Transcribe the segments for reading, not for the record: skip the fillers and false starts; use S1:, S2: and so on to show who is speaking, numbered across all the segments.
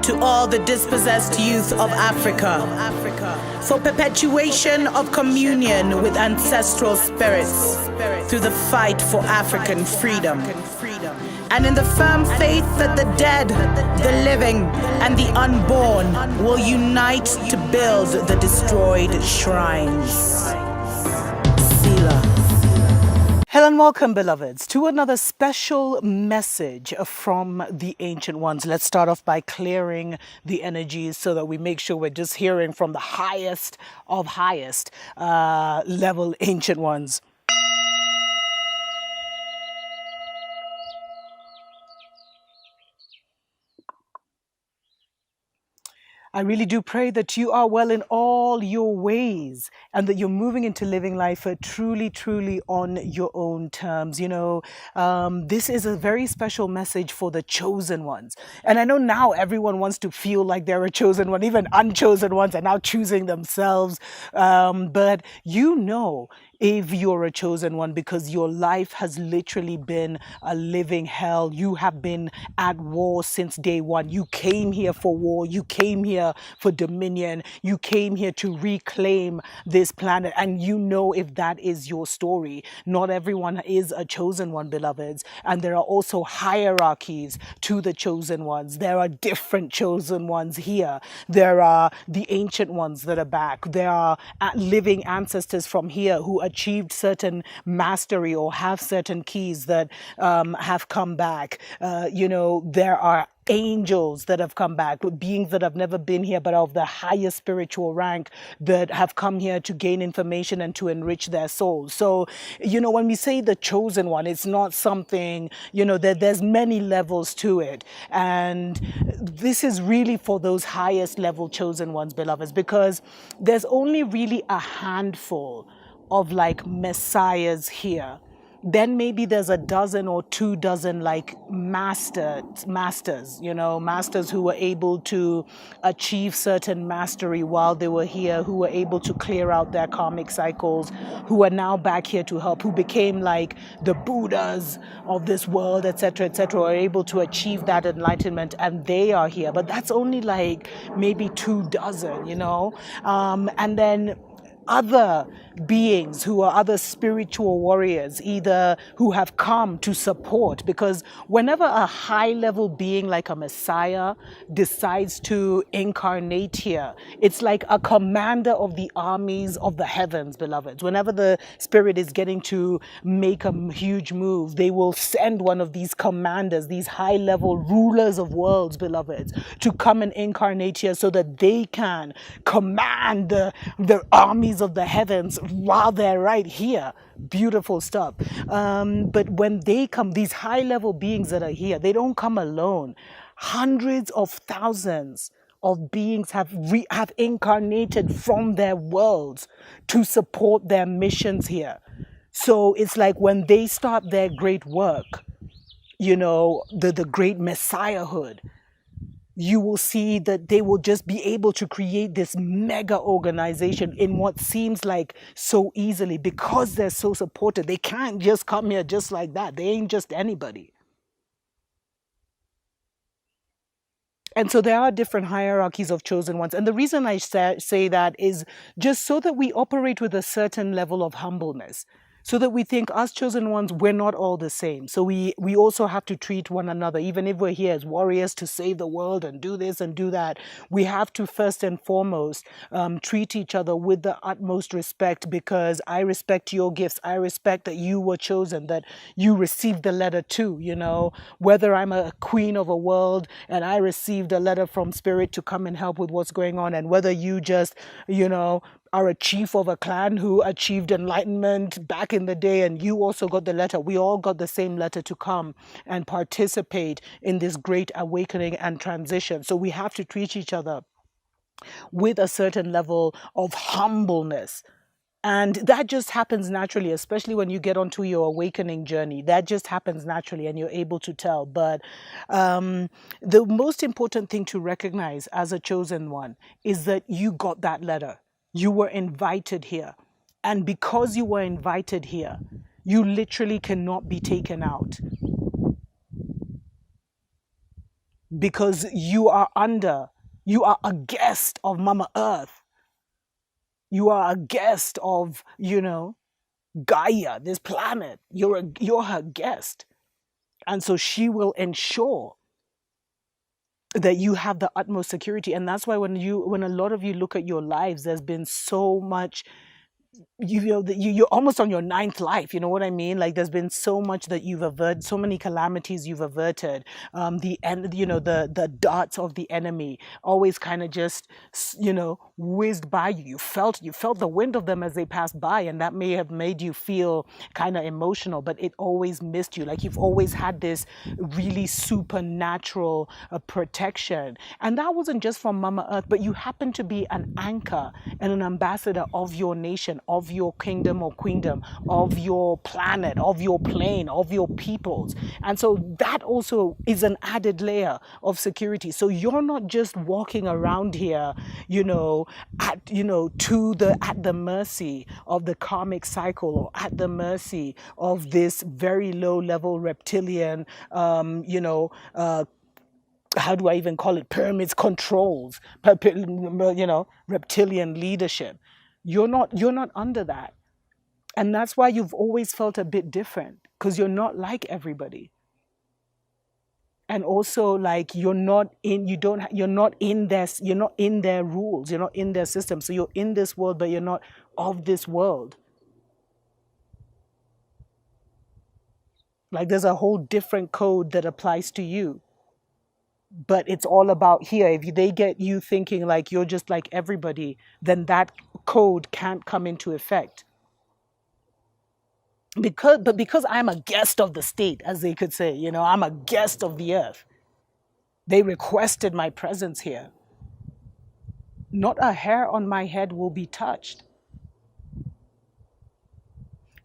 S1: to all the dispossessed youth of Africa, for perpetuation of communion with ancestral spirits through the fight for African freedom, and in the firm faith that the dead, the living, and the unborn will unite to build the destroyed shrines. Selah. Hello and welcome, beloveds, to another special message from the Ancient Ones. Let's start off by clearing the energies so that we make sure we're just hearing from the highest of highest level Ancient Ones. I really do pray that you are well in all your ways and that you're moving into living life truly, truly on your own terms. You know, this is a very special message for the chosen ones. And I know now everyone wants to feel like they're a chosen one, even unchosen ones are now choosing themselves. But you know, if you're a chosen one, because your life has literally been a living hell. You have been at war since day one. You came here for war. You came here for dominion. You came here to reclaim this planet. And you know, if that is your story, not everyone is a chosen one, beloveds. And there are also hierarchies to the chosen ones. There are different chosen ones here. There are the ancient ones that are back. There are living ancestors from here who achieved certain mastery or have certain keys that have come back. You know, there are angels that have come back, beings that have never been here but of the highest spiritual rank that have come here to gain information and to enrich their souls. So, you know, when we say the chosen one, it's not something, you know, there's many levels to it. And this is really for those highest level chosen ones, beloveds, because there's only really a handful of like messiahs here. Then maybe there's a dozen or 2 dozen like masters, you know, masters who were able to achieve certain mastery while they were here, who were able to clear out their karmic cycles, who are now back here to help, who became like the Buddhas of this world, etc., etc., are able to achieve that enlightenment, and they are here. But that's only like maybe 2 dozen, you know, and then other beings who are other spiritual warriors, either who have come to support, because whenever a high level being like a messiah decides to incarnate here, it's like a commander of the armies of the heavens, beloveds. Whenever the spirit is getting to make a huge move, they will send one of these commanders, these high level rulers of worlds, beloveds, to come and incarnate here so that they can command the armies of the heavens while they're right here. Beautiful stuff. But when they come, these high level beings that are here, they don't come alone. Hundreds of thousands of beings have incarnated from their worlds to support their missions here. So it's like when they start their great work, you know, the great messiahhood, you will see that they will just be able to create this mega organization in what seems like so easily because they're so supported. They can't just come here just like that. They ain't just anybody. And so there are different hierarchies of chosen ones. And the reason I say that is just so that we operate with a certain level of humbleness. So that we think us chosen ones, we're not all the same. So we also have to treat one another, even if we're here as warriors to save the world and do this and do that. We have to first and foremost treat each other with the utmost respect, because I respect your gifts. I respect that you were chosen, that you received the letter too, you know, whether I'm a queen of a world and I received a letter from spirit to come and help with what's going on, and whether you just, you know, are a chief of a clan who achieved enlightenment back in the day and you also got the letter. We all got the same letter to come and participate in this great awakening and transition. So we have to treat each other with a certain level of humbleness. And that just happens naturally, especially when you get onto your awakening journey. That just happens naturally and you're able to tell. But the most important thing to recognize as a chosen one is that you got that letter. You were invited here. And because you were invited here, you literally cannot be taken out. because you are a guest of Mama Earth. You are a guest of, Gaia, this planet. You're her guest. And so she will ensure that you have the utmost security. And that's why when a lot of you look at your lives, there's been so much, that you're almost on your ninth life. You know what I mean? Like, there's been so much that you've averted, so many calamities you've averted. The end, the darts of the enemy always kind of just whizzed by you. You felt the wind of them as they passed by, and that may have made you feel kind of emotional, but it always missed you. Like, you've always had this really supernatural protection, and that wasn't just from Mama Earth, but you happen to be an anchor and an ambassador of your nation, of your kingdom or queendom, of your planet, of your plane, of your peoples. And so that also is an added layer of security. So you're not just walking around here, at the mercy of the karmic cycle, or at the mercy of this very low level reptilian, how do I even call it? Pyramids, controls, reptilian leadership. You're not under that. And that's why you've always felt a bit different, because you're not like everybody. And also, like, you're not in this, you're not in their rules, you're not in their system. So you're in this world, but you're not of this world. Like, there's a whole different code that applies to you. But it's all about here. If they get you thinking like you're just like everybody, then that code can't come into effect. Because I'm a guest of the state, as they could say, I'm a guest of the earth. They requested my presence here. Not a hair on my head will be touched.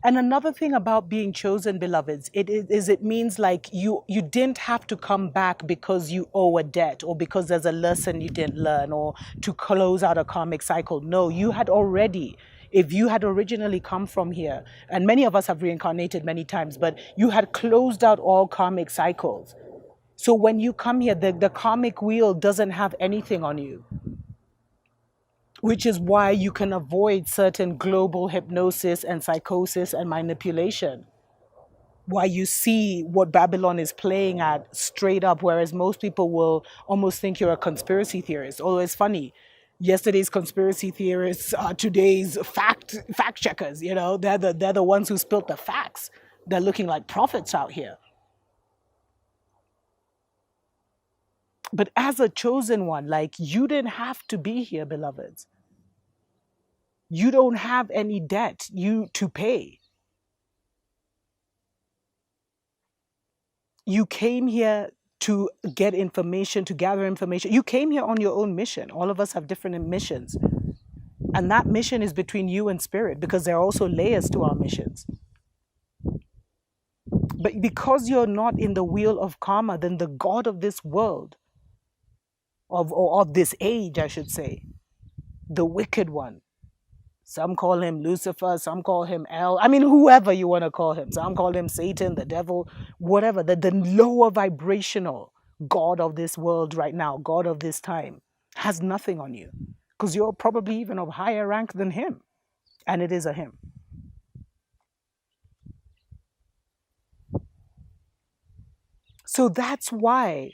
S1: And another thing about being chosen, beloveds, it means like you didn't have to come back because you owe a debt, or because there's a lesson you didn't learn, or to close out a karmic cycle. No, you had already, if you had originally come from here, and many of us have reincarnated many times, but you had closed out all karmic cycles. So when you come here, the karmic wheel doesn't have anything on you, which is why you can avoid certain global hypnosis and psychosis and manipulation. Why you see what Babylon is playing at straight up, whereas most people will almost think you're a conspiracy theorist. Although it's funny, yesterday's conspiracy theorists are today's fact checkers. They're the ones who spilt the facts. They're looking like prophets out here. But as a chosen one, like, you didn't have to be here, beloveds. You don't have any debt to pay. You came here to get information, to gather information. You came here on your own mission. All of us have different missions. And that mission is between you and spirit, because there are also layers to our missions. But because you're not in the wheel of karma, then the God of this world, or of this age, I should say, the wicked one. Some call him Lucifer, some call him El. I mean, whoever you want to call him. Some call him Satan, the devil, whatever. The lower vibrational God of this world right now, God of this time, has nothing on you, because you're probably even of higher rank than him. And it is a him. So that's why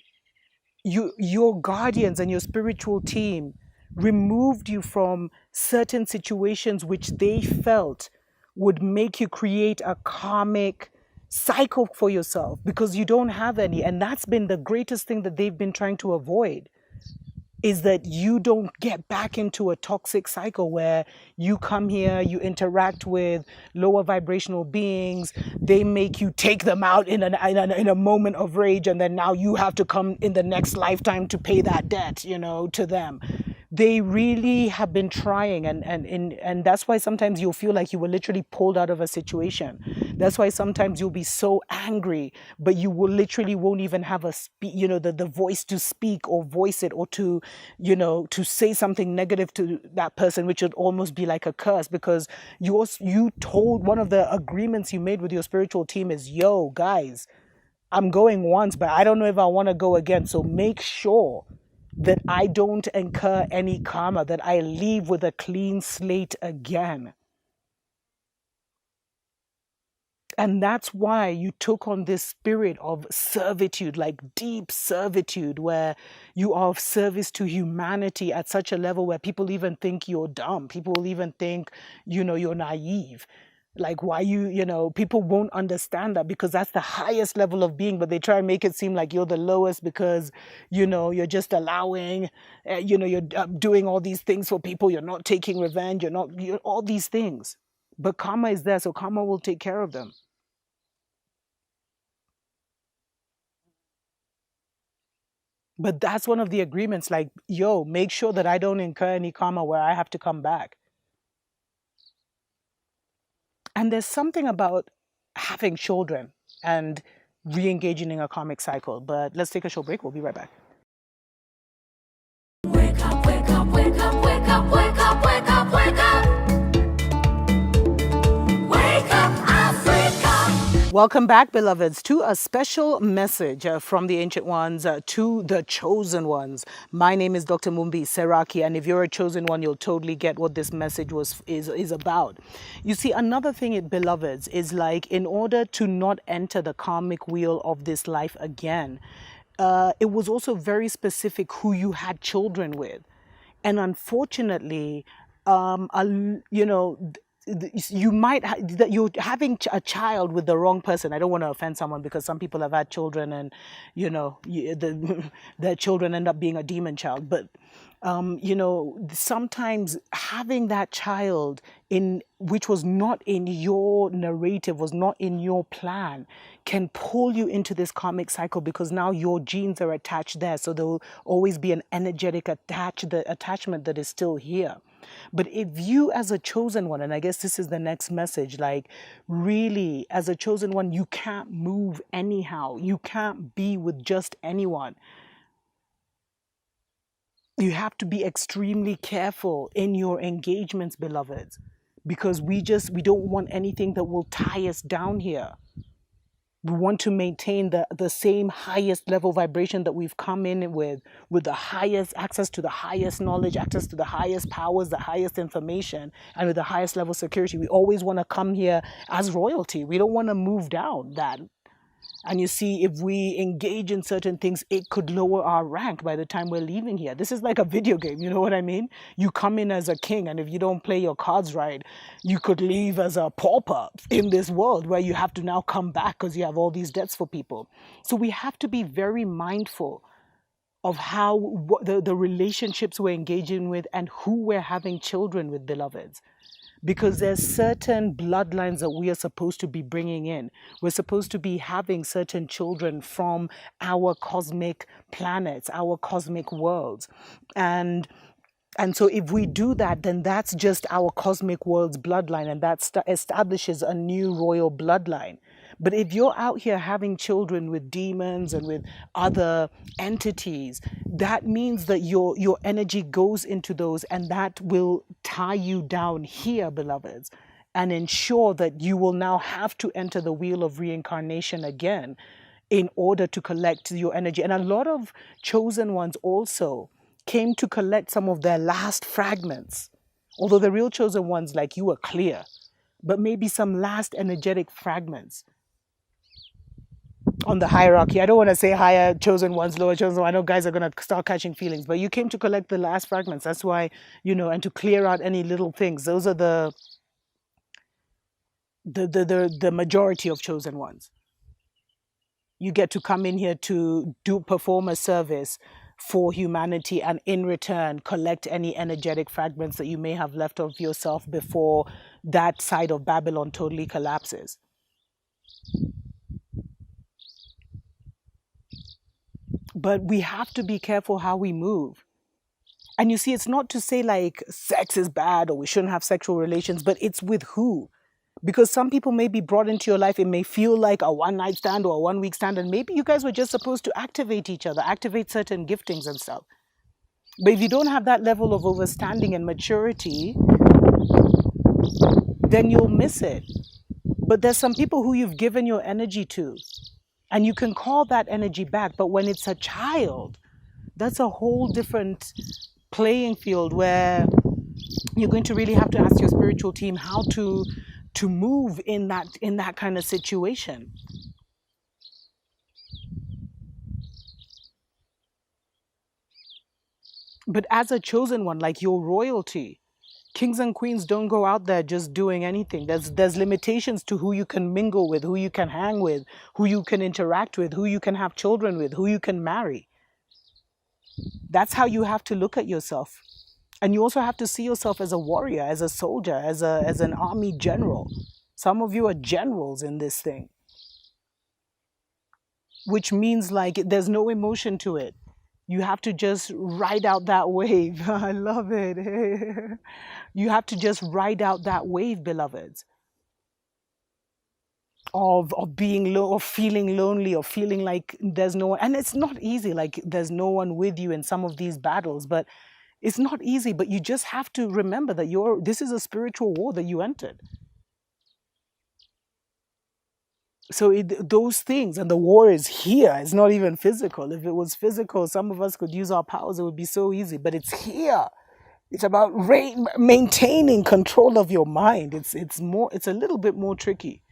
S1: your guardians and your spiritual team removed you from certain situations which they felt would make you create a karmic cycle for yourself, because you don't have any. And that's been the greatest thing that they've been trying to avoid, is that you don't get back into a toxic cycle where you come here, you interact with lower vibrational beings, they make you take them out in a moment of rage, and then now you have to come in the next lifetime to pay that debt, to them. They really have been trying, and that's why sometimes you'll feel like you were literally pulled out of a situation. That's why sometimes you'll be so angry, but you will literally won't even have the voice to speak or voice it, or to say something negative to that person, which would almost be like a curse, because you told, one of the agreements you made with your spiritual team is, yo, guys, I'm going once, but I don't know if I want to go again. So make sure that I don't incur any karma, that I leave with a clean slate again. And that's why you took on this spirit of servitude, like deep servitude, where you are of service to humanity at such a level where people even think you're dumb. People will even think, you're naive. Like, why people won't understand that because that's the highest level of being, but they try and make it seem like you're the lowest because, you're just allowing, you're doing all these things for people. You're not taking revenge. You're all these things. But karma is there, so karma will take care of them. But that's one of the agreements, like, yo, make sure that I don't incur any karma where I have to come back. And there's something about having children and re-engaging in a karmic cycle. But let's take a short break. We'll be right back. Wake up, wake up, wake up, wake up, wake up, wake up, wake up. Wake up, Africa. Welcome back, beloveds, to a special message from the Ancient Ones to the Chosen Ones. My name is Dr. Mumbi Seraki, and if you're a chosen one, you'll totally get what this message is about. You see, another thing, beloveds, is like in order to not enter the karmic wheel of this life again, it was also very specific who you had children with. And unfortunately, you might that you're having a child with the wrong person. I don't want to offend someone because some people have had children and their children end up being a demon child, but sometimes having that child in which was not in your narrative, was not in your plan, can pull you into this karmic cycle because now your genes are attached there. So there will always be an energetic attachment that is still here. But if you, as a chosen one, and I guess this is the next message, like really, as a chosen one, you can't move anyhow. You can't be with just anyone. You have to be extremely careful in your engagements, beloveds, because we don't want anything that will tie us down here. We want to maintain the same highest level vibration that we've come in with the highest access to the highest knowledge, access to the highest powers, the highest information, and with the highest level of security. We always want to come here as royalty. We don't want to move down that. And you see, if we engage in certain things, it could lower our rank by the time we're leaving here. This is like a video game, you know what I mean? You come in as a king, and if you don't play your cards right, you could leave as a pauper in this world where you have to now come back because you have all these debts for people. So we have to be very mindful of how the relationships we're engaging with and who we're having children with, beloveds. Because there's certain bloodlines that we are supposed to be bringing in. We're supposed to be having certain children from our cosmic planets, our cosmic worlds. And so if we do that, then that's just our cosmic world's bloodline, and that establishes a new royal bloodline. But if you're out here having children with demons and with other entities, that means that your energy goes into those, and that will tie you down here, beloveds, and ensure that you will now have to enter the wheel of reincarnation again in order to collect your energy. And a lot of chosen ones also came to collect some of their last fragments. Although the real chosen ones, like you, were clear, but maybe some last energetic fragments on the hierarchy. I don't want to say higher chosen ones, lower chosen ones. I know guys are going to start catching feelings, but you came to collect the last fragments. That's why, and to clear out any little things. Those are the majority of chosen ones. You get to come in here to perform a service for humanity, and in return collect any energetic fragments that you may have left of yourself before that side of Babylon totally collapses. But we have to be careful how we move. And you see, it's not to say like sex is bad or we shouldn't have sexual relations, but it's with who. Because some people may be brought into your life, it may feel like a one-night stand or a one-week stand, and maybe you guys were just supposed to activate each other, activate certain giftings and stuff. But if you don't have that level of understanding and maturity, then you'll miss it. But there's some people who you've given your energy to, And you can call that energy back. But when it's a child, that's a whole different playing field where you're going to really have to ask your spiritual team how to move in that kind of situation. But as a chosen one, like your royalty, kings and queens don't go out there just doing anything. There's limitations to who you can mingle with, who you can hang with, who you can interact with, who you can have children with, who you can marry. That's how you have to look at yourself. And you also have to see yourself as a warrior, as a soldier, as an army general. Some of you are generals in this thing, which means like there's no emotion to it. You have to just ride out that wave. I love it. You have to just ride out that wave, beloveds, of being low, or feeling lonely, or feeling like there's no one. And it's not easy, like there's no one with you in some of these battles, but it's not easy. But you just have to remember that this is a spiritual war that you entered. So those things, and the war is here. It's not even physical. If it was physical, some of us could use our powers. It would be so easy. But it's here. It's about maintaining control of your mind. It's more. It's a little bit more tricky.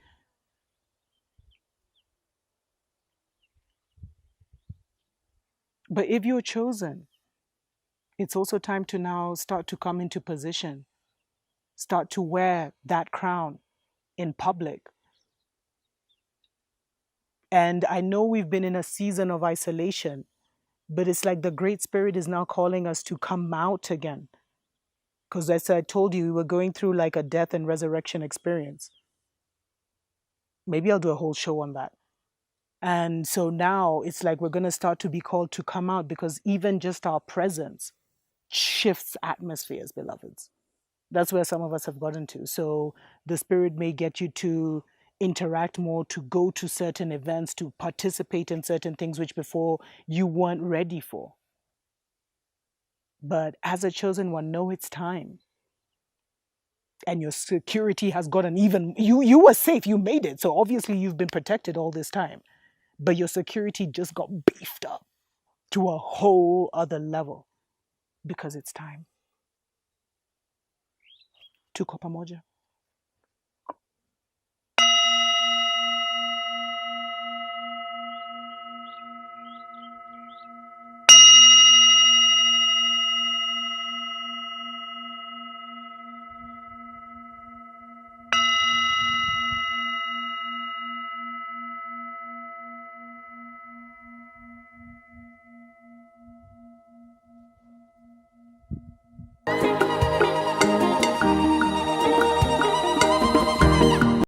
S1: But if you're chosen, it's also time to now start to come into position. Start to wear that crown in public. And I know we've been in a season of isolation, but it's like the Great Spirit is now calling us to come out again. Because as I told you, we were going through like a death and resurrection experience. Maybe I'll do a whole show on that. And so now it's like we're going to start to be called to come out, because even just our presence shifts atmospheres, beloveds. That's where some of us have gotten to. So the Spirit may get you to interact more, to go to certain events, to participate in certain things which before you weren't ready for. But as a chosen one, know it's time. And your security has gotten even, you were safe, you made it. So obviously you've been protected all this time. But your security just got beefed up to a whole other level, because it's time. Tuko pamoja.